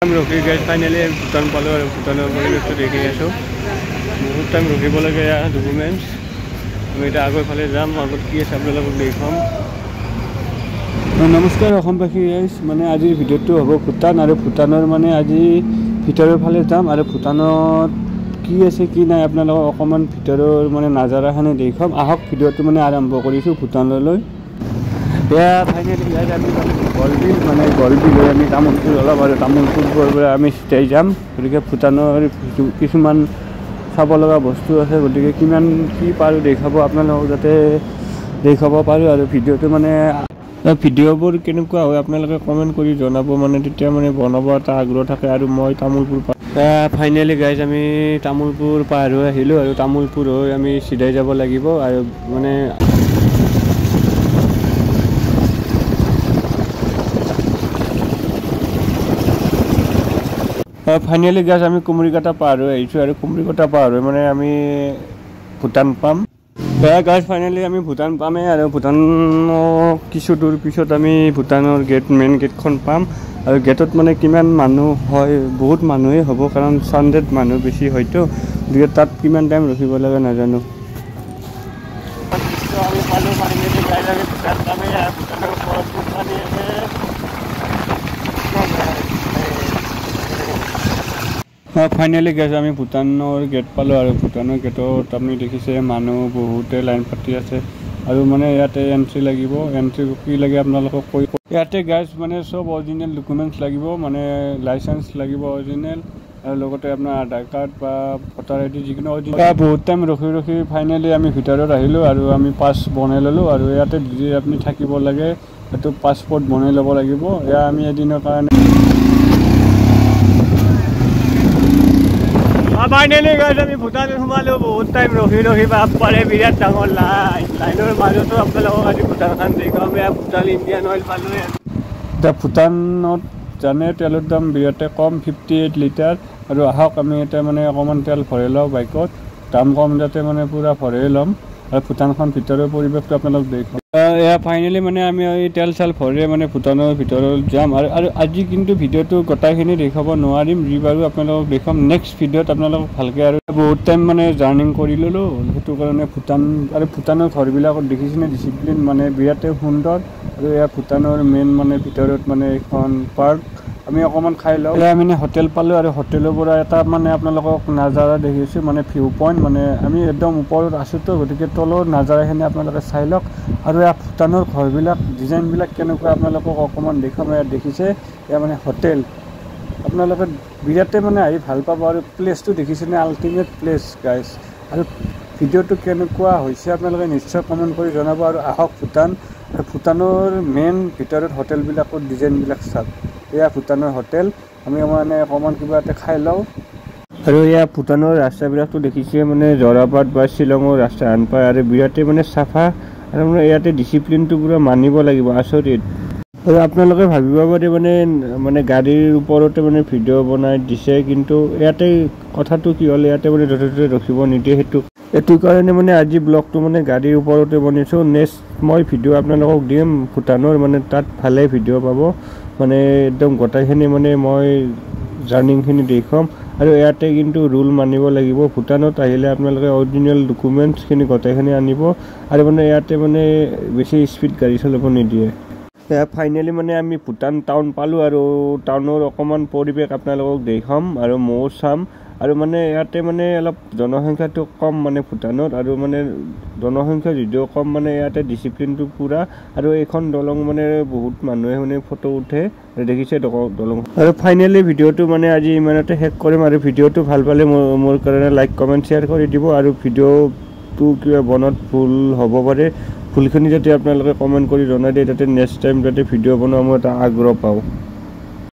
ৰখি guys finally Bhutan পালোঁ আৰু ভূটানৰ পৰিৱেশটো দেখি আছোঁ। বহুত টাইম ৰখিব লাগে ডকুমেণ্টছ। আমি এতিয়া আগৰফালে যাম, আগত কি আছে আপোনালোকক দেখুৱাম। নমস্কাৰ অসমবাসী গাইজ, মানে আজিৰ ভিডিঅ'টো হ'ব ভূটান আৰু ভূটানৰ মানে আজি ভিতৰৰ ফালে যাম আৰু ভূটানত কি আছে কি নাই আপোনালোকক অকণমান ভিতৰৰ মানে নাজাৰাখিনি দেখুৱাম। আহক ভিডিঅ'টো মানে আৰম্ভ কৰিছোঁ ভূটানলৈ। এয়া ফাইনেলি গাইজ আমি গলবিল মানে গলবিল হৈ আমি তামোলপুৰ অলপ আৰু তামোলপুৰৰ পৰা আমি চিধাই যাম। গতিকে ভূটানৰ কিছুমান চাব লগা বস্তু আছে, গতিকে কিমান কি পাৰোঁ দেখাব আপোনালোকক যাতে দেখাব পাৰোঁ। আৰু ভিডিঅ'টো মানে ভিডিঅ'বোৰ কেনেকুৱা হয় আপোনালোকে কমেণ্ট কৰি জনাব, মানে তেতিয়া মানে বনাব এটা আগ্ৰহ থাকে। আৰু মই তামোলপুৰ ফাইনেলি গাইজ আমি তামোলপুৰ পাৰ হৈ আহিলোঁ আৰু তামোলপুৰ হৈ আমি চিধাই যাব লাগিব। আৰু মানে ফাইনেলি গাইজ আমি কুমৰিকাটা পাৰ হৈ আহিছোঁ আৰু কুমৰিকাটা পাৰ হৈ মানে আমি ভূটান পাম। গাইজ ফাইনেলি আমি ভূটান পামেই আৰু ভূটানৰ কিছু দূৰ পিছত আমি ভূটানৰ মেইন গেটখন পাম। আৰু গেটত মানে কিমান মানুহ হয়, বহুত মানুহেই হ'ব, কাৰণ চানডেত মানুহ বেছি হয়তো, গতিকে তাত কিমান টাইম ৰখিব লাগে নাজানো। আমি পালোঁ ফাইনেলি গাইজ আমি ভূটান পামেই আৰু ভূটানৰ ওপৰত পানী আছে। ফাইনেলি গাইজ আমি ভূটানৰ গেট পালোঁ আৰু ভূটানৰ গেটত আপুনি দেখিছে মানুহ বহুতে লাইন পাতি আছে। আৰু মানে ইয়াতে এণ্ট্ৰি লাগিব, এণ্ট্ৰি কি লাগে আপোনালোকক কৈ ইয়াতে গাইজ মানে চব অৰিজিনেল ডকুমেণ্টছ লাগিব, মানে লাইচেঞ্চ লাগিব অৰিজিনেল, আৰু লগতে আপোনাৰ আধাৰ কাৰ্ড বা ভোটাৰ আই ডি যিকোনো অৰিজিনেল। বহুত টাইম ৰখি ৰখি ফাইনেলি আমি ভিতৰত আহিলোঁ আৰু আমি পাছ বনাই ল'লোঁ। আৰু ইয়াতে যদি আপুনি থাকিব লাগে সেইটো পাছপৰ্ট বনাই ল'ব লাগিব। এয়া আমি এদিনৰ কাৰণে ফাইনেলি গাইজ আমি ভূটান সোমালোঁ। বহুত টাইম ৰখি ৰখি বাপৰে বিৰাট ডাঙৰ লাইনৰ মাজতো আপোনালোকক আজি ভূটানখন দেখুৱাম। ভূটান ইণ্ডিয়ান অইল পালোঁ। এতিয়া ভূটানত জানে তেলৰ দাম বিৰাটেই কম, 58 লিটাৰ। আৰু আহক আমি এতিয়া মানে অকণমান তেল ভৰাই লওঁ বাইকত, দাম কম যাতে মানে পূৰা ভৰাই ল'ম আৰু ভূটানখন ভিতৰৰ পৰিৱেশটো আপোনালোক দেখুৱাম। এয়া ফাইনেলি মানে আমি তেল চেল ভৰাই মানে ভূটানৰ ভিতৰত যাম। আৰু আজি কিন্তু ভিডিঅ'টো গোটাইখিনি দেখাব নোৱাৰিম, যি বাৰু আপোনালোকক দেখুৱাম নেক্সট ভিডিঅ'ত আপোনালোকক ভালকৈ। আৰু বহুত টাইম মানে জাৰ্ণিং কৰি ল'লোঁ, সেইটো কাৰণে ভূটান আৰু ভূটানৰ ঘৰবিলাকত দেখিছেনে ডিচিপ্লিন মানে বিৰাটেই সুন্দৰ। আৰু এয়া ভূটানৰ মেইন মানে ভিতৰত মানে এখন পাৰ্ক। আমি অকণমান খাই লওঁ। এয়া মানে হোটেল পালোঁ আৰু হোটেলৰ পৰা এটা মানে আপোনালোকক নাজাৰা দেখিছোঁ, মানে ভিউ পইণ্ট, মানে আমি একদম ওপৰত আছোঁতো, গতিকে তলৰ নাজাৰাখিনি আপোনালোকে চাই লওক। আৰু এয়া ভূটানৰ ঘৰবিলাক ডিজাইনবিলাক কেনেকুৱা আপোনালোকক অকণমান দেখুৱাম। ইয়াত দেখিছে এয়া মানে হোটেল, আপোনালোকে বিৰাটেই মানে আহি ভাল পাব। আৰু প্লেচটো দেখিছেনে আল্টিমেট প্লেচ গাইজ। আৰু ভিডিঅ'টো কেনেকুৱা হৈছে আপোনালোকে নিশ্চয় কমেণ্ট কৰি জনাব। আৰু আহক ভূটান, আৰু ভূটানৰ মেইন ভিতৰত হোটেলবিলাকৰ ডিজাইনবিলাক চাওক। এয়া ভূটানৰ হোটেল, আমি মানে অকণমান কিবা এটা খাই লওঁ। আৰু এয়া ভূটানৰ ৰাস্তাবিলাকতো দেখিছে, মানে জৰাবাদ বা শ্বিলঙৰ ৰাস্তা আন পায় আৰু বিৰাটেই মানে চাফা। আৰু মানে ইয়াতে ডিচিপ্লিনটো পূৰা মানিব লাগিব, আচৰিত। আৰু আপোনালোকে ভাবিব পাৰে মানে গাড়ীৰ ওপৰতে মানে ভিডিঅ' বনাই দিছে, কিন্তু ইয়াতে কথাটো কি হ'ল, ইয়াতে মানে য'তে ত'তে ৰখিব নিদিয়ে। সেইটো কাৰণে মানে আজি ব্লগটো মানে গাড়ীৰ ওপৰতে বনাইছোঁ। নেক্সট মই ভিডিঅ' আপোনালোকক দিম ভূটানৰ, মানে তাত ভালে ভিডিঅ' পাব, মানে একদম গোটাইখিনি মানে মই জাৰ্ণিংখিনি দেখুৱাম। আৰু ইয়াতে কিন্তু ৰুল মানিব লাগিব, ভূটানত আহিলে আপোনালোকে অৰিজিনেল ডকুমেণ্টছখিনি গোটাইখিনি আনিব। আৰু মানে ইয়াতে মানে বেছি স্পীড গাড়ী চলাব নিদিয়ে। এয়া ফাইনেলি মানে আমি ভূটান টাউন পালোঁ আৰু টাউনৰ অকণমান পৰিৱেশ আপোনালোকক দেখুৱাম আৰু ময়ো চাম। আৰু মানে ইয়াতে মানে অলপ জনসংখ্যাটো কম মানে ভূটানত, আৰু মানে জনসংখ্যা যদিও কম মানে ইয়াতে ডিচিপ্লিনটো পূৰা। আৰু এইখন দলং মানে বহুত মানুহে মানে ফটো উঠে, দেখিছে দলং। আৰু ফাইনেলি ভিডিঅ'টো মানে আজি ইমানতে শেষ কৰিম। আৰু ভিডিঅ'টো ভাল পালে মোৰ কাৰণে লাইক কমেণ্ট শ্বেয়াৰ কৰি দিব। আৰু ভিডিঅ'টো কিবা বনত ভুল হ'ব পাৰে, ভুলখিনি যাতে আপোনালোকে কমেণ্ট কৰি জনাই দিয়ে, যাতে নেক্সট টাইম যাতে ভিডিঅ' বনোৱা মই এটা আগ্ৰহ পাওঁ।